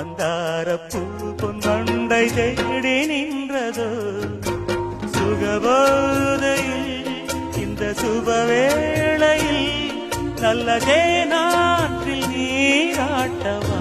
மந்தாரப்பூ பொன்வண்டை தேடி நின்றதோ சுகபோதையில் இந்த சுபவேளையில் நல்ல தேனாற்றில் நீராட்டவா